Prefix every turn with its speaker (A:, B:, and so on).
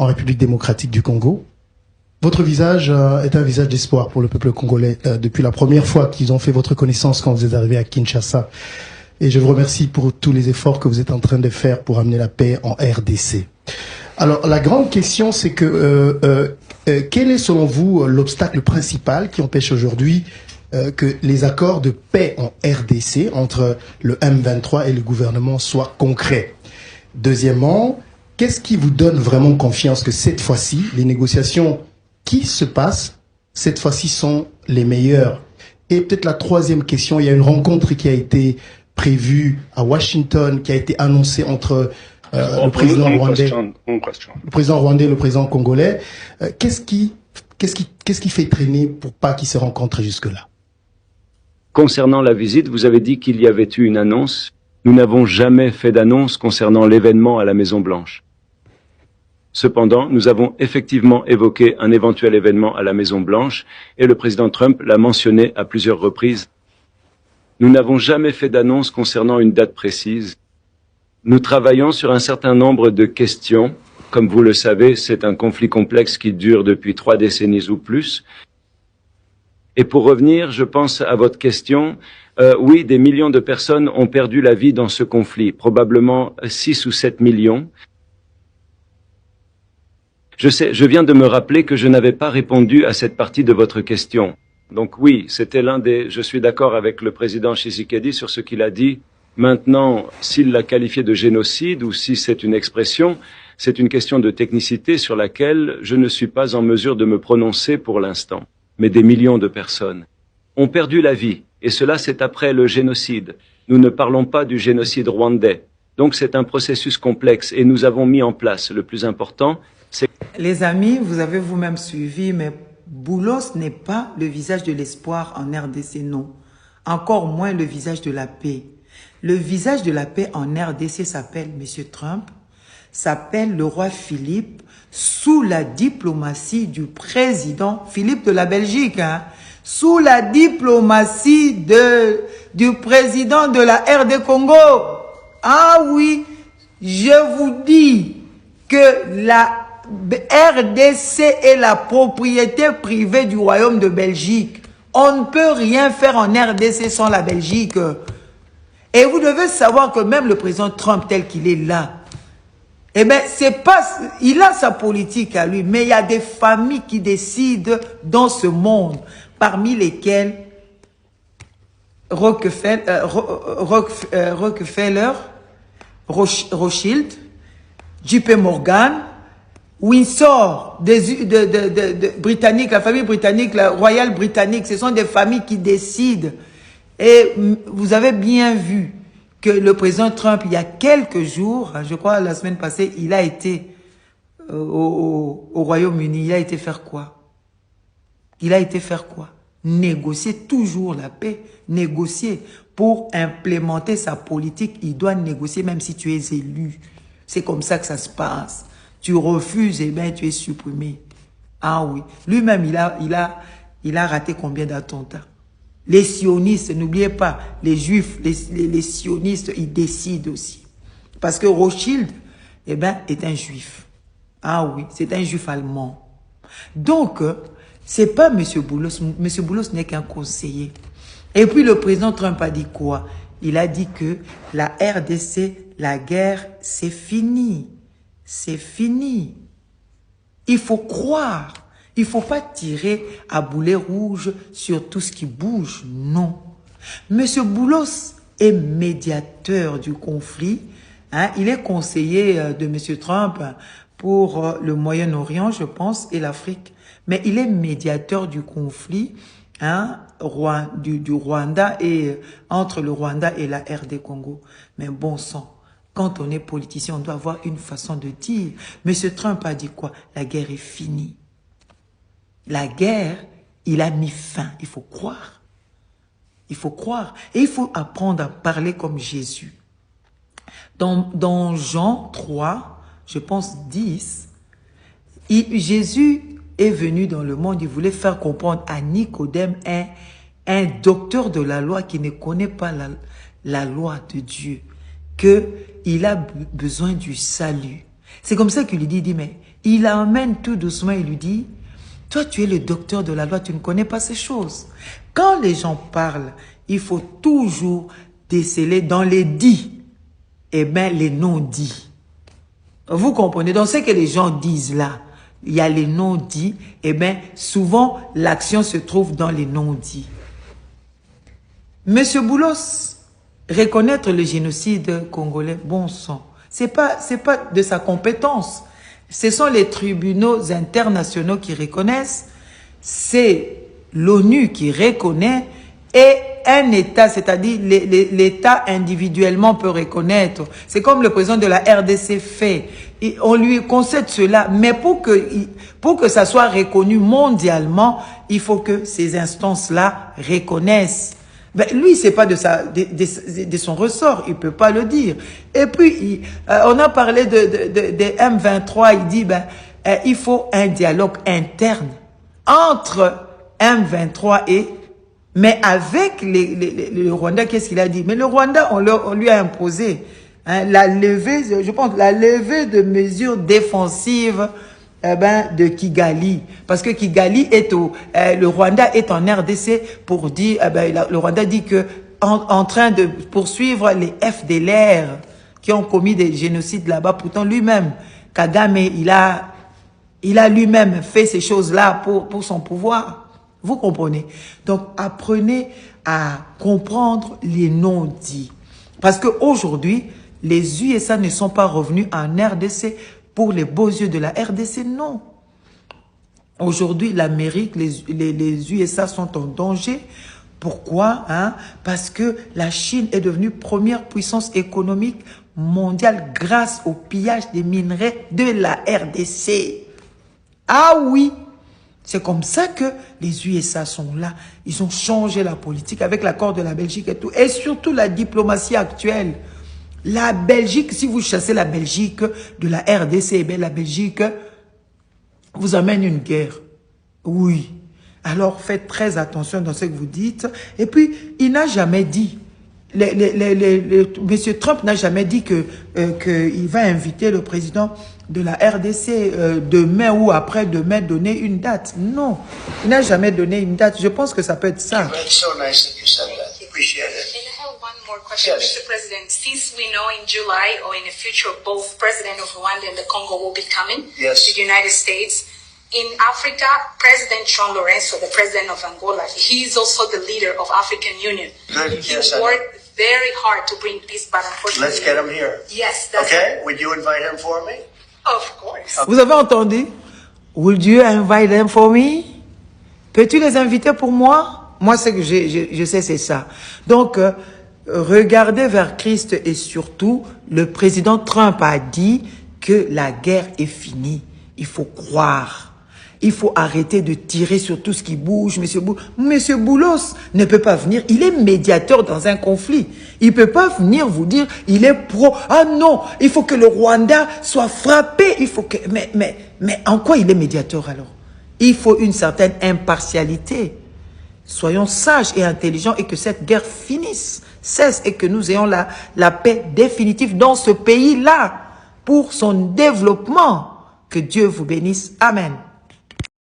A: en République démocratique du Congo. Votre visage est un visage d'espoir pour le peuple congolais depuis la première fois qu'ils ont fait votre connaissance quand vous êtes arrivé à Kinshasa. Et je vous remercie pour tous les efforts que vous êtes en train de faire pour amener la paix en RDC. Alors, la grande question, c'est que quel est selon vous l'obstacle principal qui empêche aujourd'hui que les accords de paix en RDC entre le M23 et le gouvernement soient concrets? Deuxièmement, qu'est-ce qui vous donne vraiment confiance que cette fois-ci, les négociations qui se passent, cette fois-ci sont les meilleures? Et peut-être la troisième question, il y a une rencontre qui a été prévue à Washington, qui a été annoncée entre le président rwandais et le président congolais. Qu'est-ce qui fait traîner pour pas qu'ils se rencontrent jusque-là?
B: Concernant la visite, vous avez dit qu'il y avait eu une annonce. Nous n'avons jamais fait d'annonce concernant l'événement à la Maison-Blanche. Cependant, nous avons effectivement évoqué un éventuel événement à la Maison-Blanche et le président Trump l'a mentionné à plusieurs reprises. Nous n'avons jamais fait d'annonce concernant une date précise. Nous travaillons sur un certain nombre de questions. Comme vous le savez, c'est un conflit complexe qui dure depuis 3 décennies ou plus. Et pour revenir, je pense à votre question, oui, des millions de personnes ont perdu la vie dans ce conflit, probablement 6 ou 7 millions. Je viens de me rappeler que je n'avais pas répondu à cette partie de votre question. Donc oui, c'était je suis d'accord avec le président Tshisekedi sur ce qu'il a dit. Maintenant, s'il l'a qualifié de génocide ou si c'est une expression, c'est une question de technicité sur laquelle je ne suis pas en mesure de me prononcer pour l'instant. Mais des millions de personnes ont perdu la vie, et cela c'est après le génocide. Nous ne parlons pas du génocide rwandais. Donc c'est un processus complexe, et nous avons mis en place, le plus important, c'est...
C: Les amis, vous avez vous-même suivi, mais Boulos n'est pas le visage de l'espoir en RDC, non. Encore moins le visage de la paix. Le visage de la paix en RDC s'appelle M. Trump, s'appelle le roi Philippe, sous la diplomatie du président Philippe de la Belgique, hein, sous la diplomatie du président de la RD Congo. Ah oui, je vous dis que la RDC est la propriété privée du royaume de Belgique. On ne peut rien faire en RDC sans la Belgique. Et vous devez savoir que même le président Trump tel qu'il est là, eh bien, c'est pas, il a sa politique à lui, mais il y a des familles qui décident dans ce monde, parmi lesquelles Rockefeller, Rothschild, JP Morgan, Windsor, Britannique, la famille britannique, la royale britannique, ce sont des familles qui décident. Et vous avez bien vu que le président Trump, il y a quelques jours, je crois la semaine passée, il a été au Royaume-Uni. Il a été faire quoi? Il a été faire quoi? Négocier toujours la paix, négocier. Pour implémenter sa politique, il doit négocier même si tu es élu. C'est comme ça que ça se passe. Tu refuses, eh bien tu es supprimé. Ah oui. Lui-même, il a raté combien d'attentats? Les sionistes, n'oubliez pas, les juifs, les sionistes, ils décident aussi. Parce que Rothschild, eh ben, est un juif. Ah oui, c'est un juif allemand. Donc, c'est pas M. Boulos. M. Boulos n'est qu'un conseiller. Et puis, le président Trump a dit quoi? Il a dit que la RDC, la guerre, c'est fini. C'est fini. Il faut croire. Il ne faut pas tirer à boulet rouge sur tout ce qui bouge, non. Monsieur Boulos est médiateur du conflit. Hein, il est conseiller de Monsieur Trump pour le Moyen-Orient, je pense, et l'Afrique. Mais il est médiateur du conflit hein, du Rwanda et entre le Rwanda et la RD Congo. Mais bon sang, quand on est politicien, on doit avoir une façon de dire. Monsieur Trump a dit quoi? La guerre est finie. La guerre, il a mis fin. Il faut croire. Il faut croire. Et il faut apprendre à parler comme Jésus. Dans Jean 3, je pense 10, Jésus est venu dans le monde. Il voulait faire comprendre à Nicodème, un docteur de la loi qui ne connaît pas la loi de Dieu, qu'il a besoin du salut. C'est comme ça qu'il lui dit, mais il l'emmène tout doucement, il lui dit, toi tu es le docteur de la loi, tu ne connais pas ces choses. Quand les gens parlent, il faut toujours déceler dans les dits, eh bien les non-dits. Vous comprenez? Dans ce que les gens disent là, il y a les non-dits, eh bien souvent l'action se trouve dans les non-dits. Monsieur Boulos, reconnaître le génocide congolais, bon sang, c'est pas de sa compétence. Ce sont les tribunaux internationaux qui reconnaissent, c'est l'ONU qui reconnaît et un État, c'est-à-dire l'État individuellement peut reconnaître. C'est comme le président de la RDC fait. Et on lui concède cela, mais pour que ça soit reconnu mondialement, il faut que ces instances-là reconnaissent. Ben, lui, c'est pas de son ressort, il peut pas le dire. Et puis, on a parlé de M23, il dit, il faut un dialogue interne entre M23 mais avec le Rwanda, qu'est-ce qu'il a dit? Mais le Rwanda, on lui a imposé la levée de mesures défensives de Kigali. Parce que Kigali le Rwanda est en RDC pour dire, le Rwanda dit que en train de poursuivre les FDLR qui ont commis des génocides là-bas. Pourtant lui-même, Kagame, il a lui-même fait ces choses-là pour son pouvoir. Vous comprenez? Donc, apprenez à comprendre les non-dits. Parce qu'aujourd'hui, les USA ne sont pas revenus en RDC pour les beaux yeux de la RDC, non. Aujourd'hui, l'Amérique, les USA sont en danger. Pourquoi? Parce que la Chine est devenue première puissance économique mondiale grâce au pillage des minerais de la RDC. Ah oui! C'est comme ça que les USA sont là. Ils ont changé la politique avec l'accord de la Belgique et tout. Et surtout la diplomatie actuelle. La Belgique, si vous chassez la Belgique de la RDC, eh bien la Belgique vous amène une guerre. Oui. Alors faites très attention dans ce que vous dites. Et puis, il n'a jamais dit, Monsieur Trump n'a jamais dit qu'il va inviter le président de la RDC demain ou après-demain donner une date. Non, il n'a jamais donné une date. Je pense que ça peut être ça.
D: It's so nice that you said that. Appreciate it.
E: And I have one more question,
D: Yes.
E: Mr. President. Since we know in July or in the future, both President of Rwanda and the Congo will be coming
D: Yes.
E: to the United States. In Africa, President Jean Lorenzo, the president of Angola, he is also the leader of African Union.
D: Good.
E: He
D: Yes, I know.
E: worked very hard to bring peace, but unfortunately...
D: Let's get him here.
E: Yes, that's
D: Okay? Would you invite him for me?
E: Of course.
C: Vous avez entendu? Would you invite them for me? Peux-tu les inviter pour moi? Moi, ce que je sais, c'est ça. Donc, regardez vers Christ et surtout, le président Trump a dit que la guerre est finie. Il faut croire. Il faut arrêter de tirer sur tout ce qui bouge. Monsieur Boulos ne peut pas venir. Il est médiateur dans un conflit. Il ne peut pas venir vous dire, il est pro. Ah non, il faut que le Rwanda soit frappé. Il faut que... Mais en quoi il est médiateur alors? Il faut une certaine impartialité. Soyons sages et intelligents et que cette guerre cesse et que nous ayons la paix définitive dans ce pays-là pour son développement. Que Dieu vous bénisse. Amen.